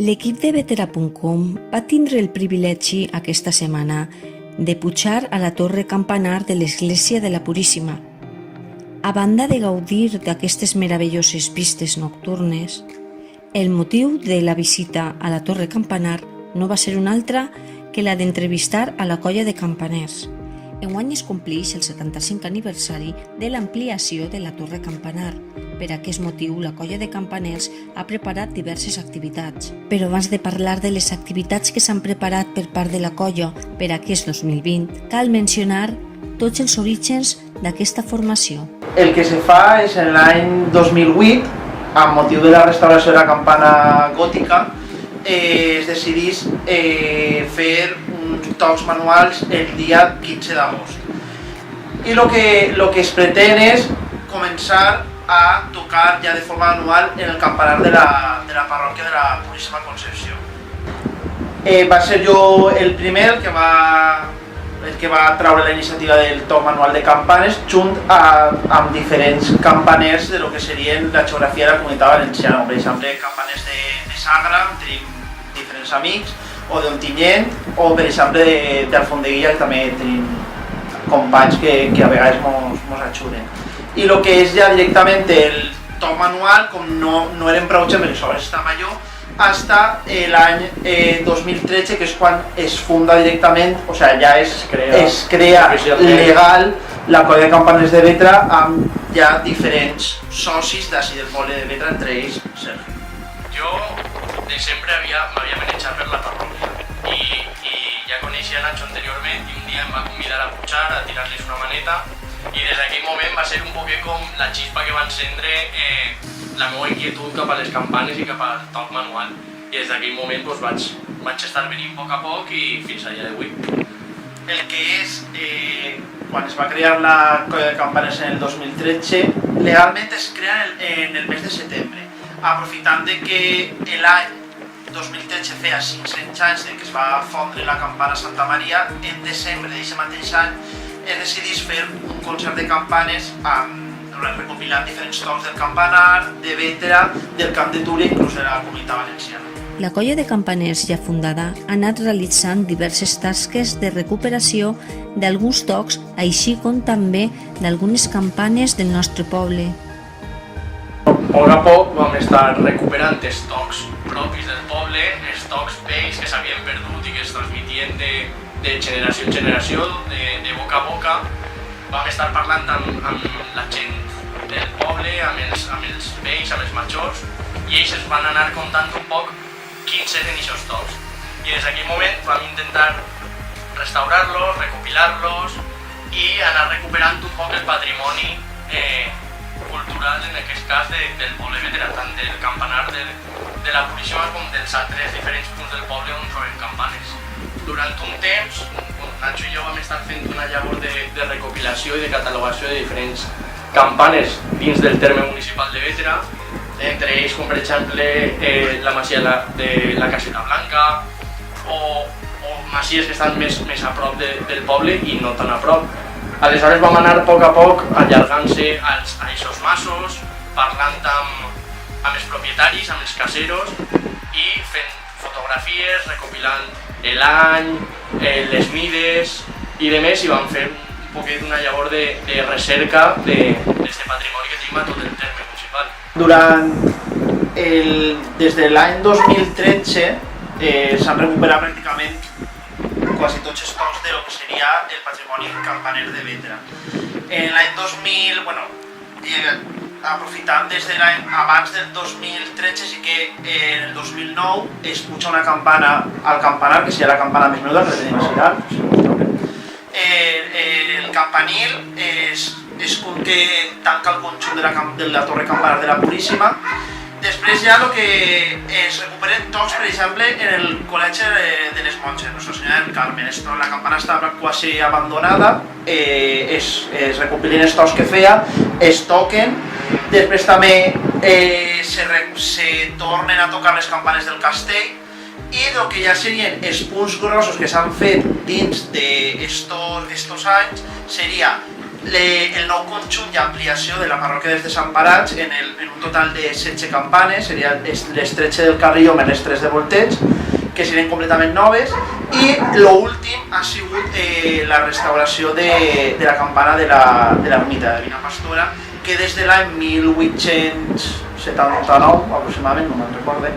L'equip de vetera.com va tindre el privilegi aquesta setmana de pujar a la torre campanar de l'església de la Puríssima. A banda de gaudir d'aquestes meravelloses vistes nocturnes, el motiu de la visita a la torre campanar no va ser un altre que la d'entrevistar a la colla de campaners. Enguany es compleix el 75 aniversari de l'ampliació de la torre campanar. Per aquest motiu, la colla de campaners ha preparat diverses activitats. Però abans de parlar de les activitats que s'han preparat per part de la colla per aquest 2020, cal mencionar tots els orígens d'aquesta formació. El que se fa és en l'any 2008, amb motiu de la restauració de la campana gòtica, es decidís fer uns tocs manuals el dia 15 d'agost. I el que es pretén és començar a tocar ja de forma anual en el campanar de la parròquia de la Puríssima Concepció. Va ser jo el primer el que va traure la iniciativa del toc manual de campanes junt amb diferents campaners de lo que serien la geografia de la Comunitat Valenciana. Per exemple, campaners de Sagra, tenim diferents amics, o d'Ontinyent, o per exemple d'Alfondeguilla, que també tenim companys que a vegades mos ajuden. I el que és ja directament el toc manual, com no eren prou gent perquè sobres estava jo, fins l'any 2013, que és quan es funda directament, o sigui, ja es crea legal la colla de campaners de Vetra amb ja diferents socis d'ací del poble de Vetra, entre ells Sergi. Jo de sempre m'havia manejat per la parròquia i ja coneixia Nacho anteriorment i un dia em va convidar a pujar, a tirar-los una maneta i des d'aquell moment va ser un poquet com la xispa que va encendre la meva inquietud cap a les campanes i cap al toc manual. I des d'aquell moment vaig estar venint a poc i fins a dia d'avui. El que és, quan es va crear la colla de campanes en el 2013, legalment es crea en el mes de setembre, aprofitant que l'any 2013 feia 500 anys que es va fondre la campana Santa Maria, en desembre d'aquest mateix any es decidís fer un concert de campanes recopilant diferents tocs del campanar, de Vetra, del Camp de Túria i inclús de la Comunitat Valenciana. La colla de campaners ja fundada ha anat realitzant diverses tasques de recuperació d'alguns tocs, així com també d'algunes campanes del nostre poble. A poc a poc vam estar recuperant els tocs propis del poble, els tocs vells que s'havien perdut i que es transmitien de generació en generació, de boca a boca. Vam estar parlant amb la gent del poble, amb els vells, amb els majors, i ells ens van anar contant un poc quins eren aquests tocs. I des d'aquell moment vam intentar restaurar-los, recopilar-los i anar recuperant un poc el patrimoni cultural, en aquest cas, del poble veterà, tant del campanar de la Puríssima com dels altres diferents punts del poble on trobem campanes. Durant un temps, Nacho i jo vam estar fent una llavor de recopilació i de catalogació de diferents campanes dins del terme municipal de Vetra, entre ells, com per exemple, la masia de la Caseta Blanca o masies que estan més a prop del poble i no tan a prop. Aleshores vam anar a poc allargant-se a aquests masos, parlant amb els propietaris, amb els caseros i fent fotografies, recopilant l'any, les mides i demés, i vam fer un poquet una llavor de recerca d'aquest patrimoni que tenim a tot el terme municipal. Des de l'any 2013 s'han recuperat pràcticament quasi tots els tocs de lo que seria el patrimoni campaner de Vetra. En l'any 2000, aprofitant des de l'any abans del 2013, sí que el 2009 es puja una campana al campanar, que seria la campana més menuda que la tenim a Cirat. El campanil es conté, tanca el conjunt de la torre campanar de la Puríssima. Després ja el que es recuperen tocs, per exemple, en el col·legi de les monges, Nostra Senyora del Carmen. La campana estava quasi abandonada, es recopilen els tocs que feia, es toquen, després també se tornen a tocar les campanes del castell i el que ja serien els punts grossos que s'han fet dins d'estos anys seria el nou conjunt i ampliació de la parròquia dels Desemparats en un total de 16 campanes, seria les 13 del Carrillo més les 3 de Volteig, que serien completament noves, i l'últim ha sigut la restauració de la campana de l'ermita de Vina Pastora, que des de l'any 1879 aproximadament, no me'n recorde,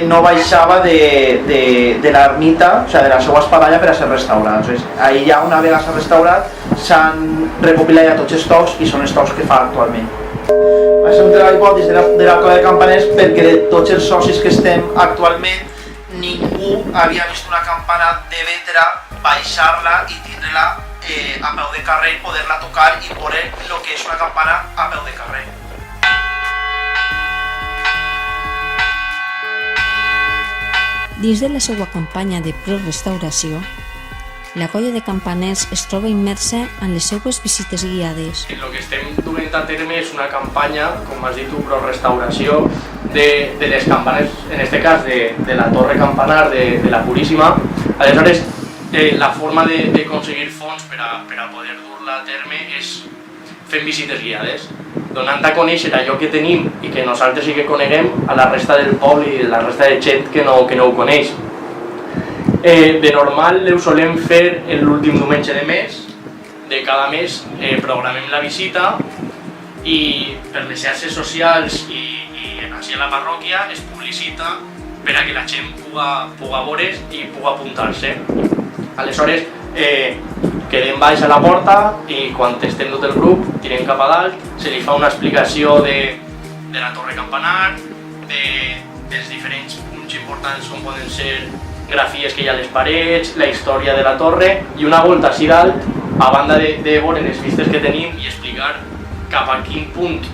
no baixava de l'ermita, o sigui, de la seva espadanya per a ser restaurada. Ahir ja una vegada s'ha restaurat, s'han recopilat ja tots els tocs i són els tocs que fa actualment. Va ser un treball bo des de la Colla de Campaners perquè de tots els socis que estem actualment ningú havia vist una campana de vetre, baixar-la i tindre-la a peu de carrer, poder-la tocar i veure el que és una campana a peu de carrer. Dins de la seva campanya de pro-restauració, la Colla de Campaners es troba immersa en les seues visites guiades. El que estem duent a terme és una campanya, com has dit tu, pro-restauració de les campanes, en aquest cas de la Torre Campanar de la Puríssima. Aleshores, la forma d'aconseguir fons per a poder dur-la a terme és fent visites guiades, donant a conèixer allò que tenim i que nosaltres sí que coneguem a la resta del poble i a la resta de gent que no ho coneix. De normal ho solem fer l'últim diumenge de mes, de cada mes programem la visita i per les xarxes socials i així a la parròquia es publicita per a que la gent puga veure's i puga apuntar-se. Aleshores, quedem baix a la porta i quan estem tot el grup tirem cap a dalt, se li fa una explicació de la Torre Campanar, dels diferents punts importants com poden ser grafies que hi ha a les parets, la història de la torre i una volta així dalt, a banda de veure les vistes que tenim i explicar cap a quin punt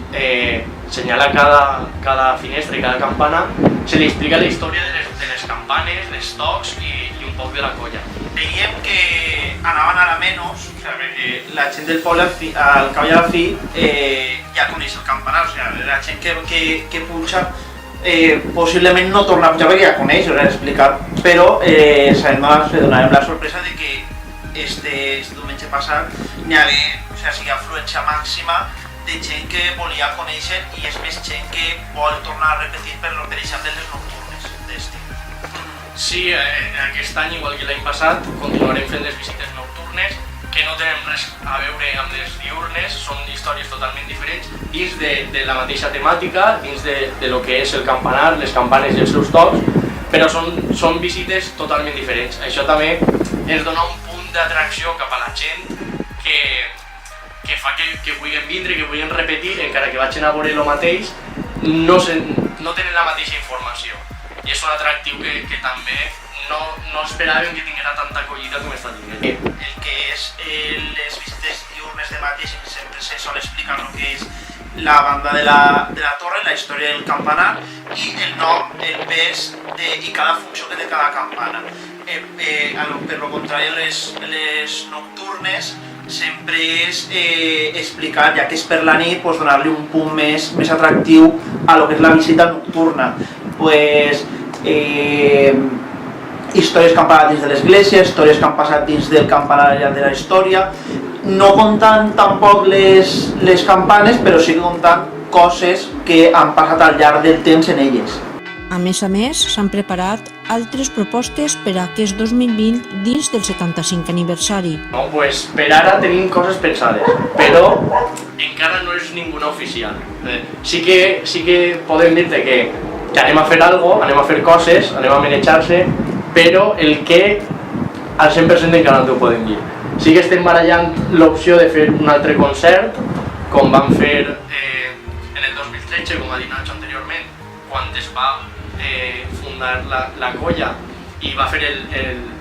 senyala cada finestra i cada campana, se li explica la història de les campanes, dels tocs i un poc de la colla. Veiem que anaven a la menys, la gent del poble al cap i a la fi ja coneix el campanar, la gent que puja possiblement no torna a pujar perquè ja coneix, ho he explicat, però donarem la sorpresa de que este diumenge passat n'hi havia afluència màxima de gent que volia conèixer i és més gent que vol tornar a repetir per exemple les nocturnes d'estiu. Sí, aquest any, igual que l'any passat, continuarem fent les visites nocturnes que no tenen res a veure amb les diurnes, són històries totalment diferents dins de la mateixa temàtica, dins de lo que és el campanar, les campanes i els seus tocs, però són visites totalment diferents. Això també ens dona un punt d'atracció cap a la gent que fa que vulguin vindre, que vulguin repetir, encara que vagin a veure el mateix, no tenen la mateixa informació. I és un atractiu que també no esperàvem que tinguera tanta acollida com està tinguent. El que és les visites diurnes de matí sempre se sol explicar el que és la banda de la torre, la història del campanar i el nom, el pes i cada funció que té cada campana. Per lo contrari, les nocturnes sempre és explicar, ja que és per la nit, donar-li un punt més atractiu a lo que és la visita nocturna. Històries que han passat dins de l'església, històries que han passat dins del campanar de la història, no comptant tampoc les campanes, però sí que comptant coses que han passat al llarg del temps en elles. A més, s'han preparat altres propostes per a aquest 2020 dins del 75 aniversari. Per ara tenim coses pensades, però encara no és ninguna oficial. Sí que podem dir-te que anem a fer alguna cosa, anem a fer coses, anem a manejar-se, però el què al 100% encara no t'ho podem dir. Sí que estem barallant l'opció de fer un altre concert, com vam fer en el 2013, com ha dit Nacho anteriorment, quan es va fundar la colla i va fer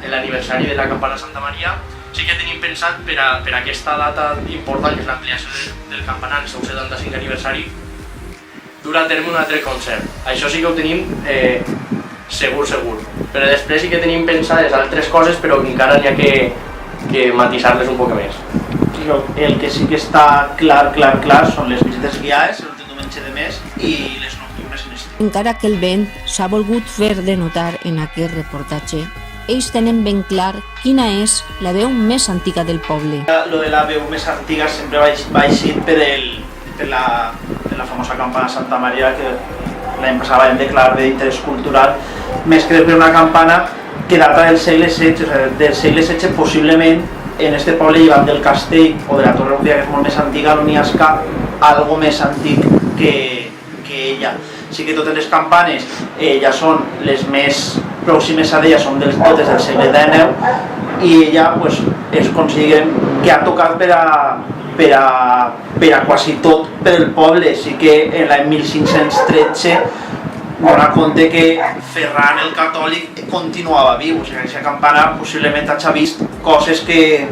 l'aniversari de la campana Santa Maria. Sí que tenim pensat per a aquesta data important, que és l'ampliació del campanar, el seu 75 aniversari, dur a terme un altre concert. Això sí que ho tenim segur. Però després sí que tenim pensades altres coses, però que encara n'hi ha que matisar-les un poc més. El que sí que està clar són les visites guiades, l'últim diumenge de mes, i les nocturnes en estiu. Encara que el vent s'ha volgut fer de notar en aquest reportatge, ells tenen ben clar quina és la veu més antiga del poble. Lo de la veu més antiga sempre va eixir per la famosa campana Santa Maria, que l'any passat vam declarar d'interès cultural, més que per una campana que data del segle XVI, del segle XVI possiblement en este poble, llevat del castell o de la Torre Rúbia, que és molt més antiga, no n'hi ha cap algo més antic que ella. Sí que totes les campanes ja són les més pròximes a ella, són totes del segle XIX, i ella pues, es considera que ha tocat per a quasi tot per el poble. Sí que en l'any 1513 dona compte que Ferran el Catòlic continuava viu, o sigui, aquesta campana possiblement ha vist coses que,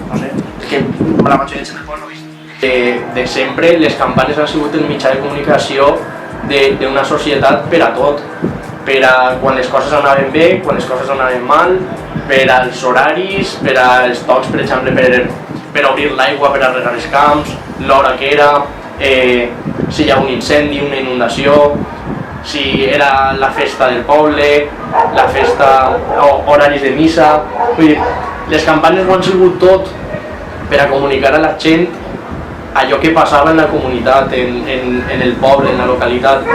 no sé, que la majoria de gent del poble no ha vist. De sempre les campanes han sigut el mitjà de comunicació d'una societat per a tot, per a quan les coses anaven bé, quan les coses anaven mal, per als horaris, per als tocs, per exemple, per obrir l'aigua, per a regar els camps, l'hora que era, si hi ha un incendi, una inundació, si era la festa del poble, la festa, horaris de missa. Vull dir, les campanes ho han sigut tot per a comunicar a la gent allò que passava en la comunitat, en el poble, en la localitat.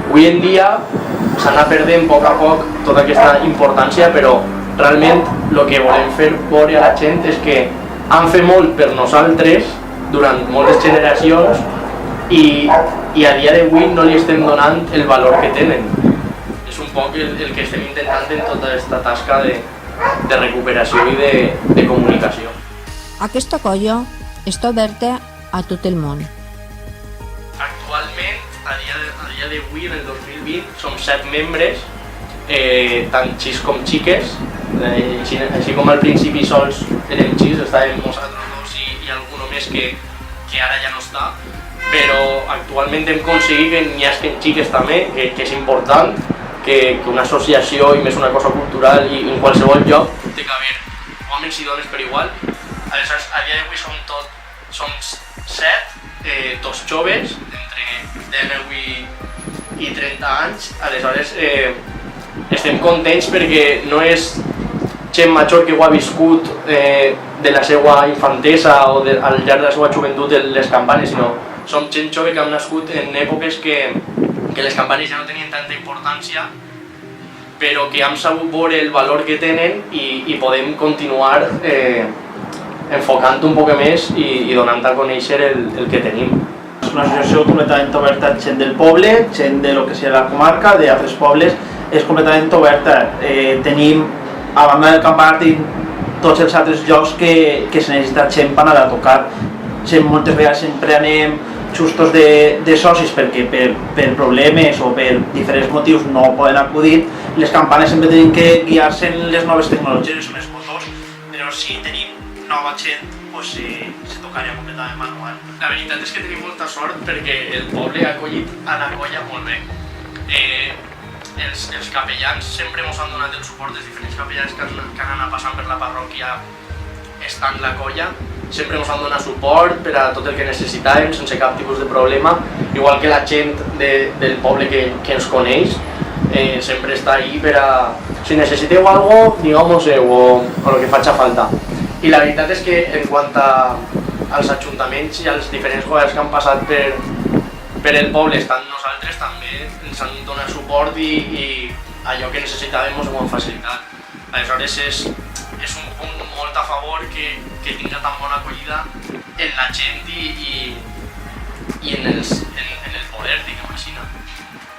Avui en dia s'anà perdent a poc tota aquesta importància, però realment el que volem fer veure a la gent és que han fet molt per nosaltres durant moltes generacions i a dia d'avui no li estem donant el valor que tenen. És un poc el que estem intentant en tota aquesta tasca de recuperació i de comunicació. Aquesta colla està oberta a tot el món. Actualment, a dia d'avui, en el 2020, som 7 membres, tant xics com xiques, així com al principi sols érem xics, estàvem nosaltres dos i algú més que ara ja no està, però actualment hem aconseguit que n'hi hagi xiques també, que és important, que una associació i més una cosa cultural i en qualsevol lloc té que haver homes i dones per igual. Aleshores, a dia d'avui som 7, tots joves, entre 19 i 30 anys. Aleshores, estem contents perquè no és gent major que ho ha viscut de la seva infantesa o al llarg de la seva joventut de les campanes, sinó som gent jove que han nascut en èpoques que les campanes ja no tenien tanta importància, però que hem sabut veure el valor que tenen i podem continuar enfocant un poc més i donant a conèixer el que tenim. És una associació completament oberta a gent del poble, gent de lo que sigui la comarca, d'altres pobles, és completament oberta. Tenim, a banda del campanar, tots els altres llocs que se necessita gent per anar a tocar. Moltes vegades sempre anem justos de socis perquè per problemes o per diferents motius no poden acudir. Les campanes sempre tenen que guiar-se en les noves tecnologies, són els motors, però si tenim nova gent, pues, se tocaria completament manual. La veritat és que tenim molta sort perquè el poble ha acollit a la colla molt bé. Els capellans sempre ens han donat el suport, dels diferents capellans que han anat passant per la parròquia estant la colla, sempre ens han donat suport per a tot el que necessitàvem sense cap tipus de problema, igual que la gent del poble que ens coneix, sempre està ahí per a... Si necessiteu alguna cosa, digueu-nos-ho o el que faci falta. I la veritat és que en quant als ajuntaments i als diferents governs que han passat per el poble, estant nosaltres també ens han donat suport i allò que necessitàvem ens ho han facilitat. Aleshores és un punt molt a favor que tinga tan bona acollida en la gent i en el poder, diguem així.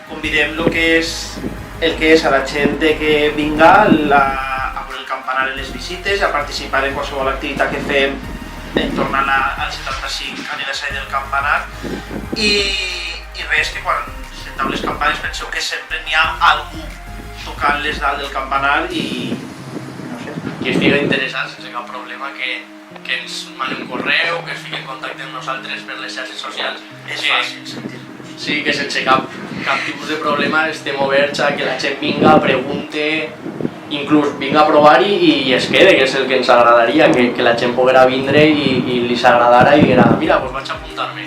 Convidem el que és a la gent que vinga a veure el campanar en les visites, a participar en qualsevol activitat que fem en tornant al 75 aniversari del campanar i res, que quan senteu les campanes penseu que sempre n'hi ha algú tocant-les dalt del campanar i qui estigui interessat sense cap problema que ens mani un correu, que es fiqui en contacte amb nosaltres per les xarxes socials. És fàcil sentir. Sí, que sense cap tipus de problema estem oberts a que la gent vinga, pregunte, inclús vinga a provar-hi i es quede, que és el que ens agradaria, que la gent poguera vindre i li s'agradara i diguera, mira, doncs vaig a apuntar-me.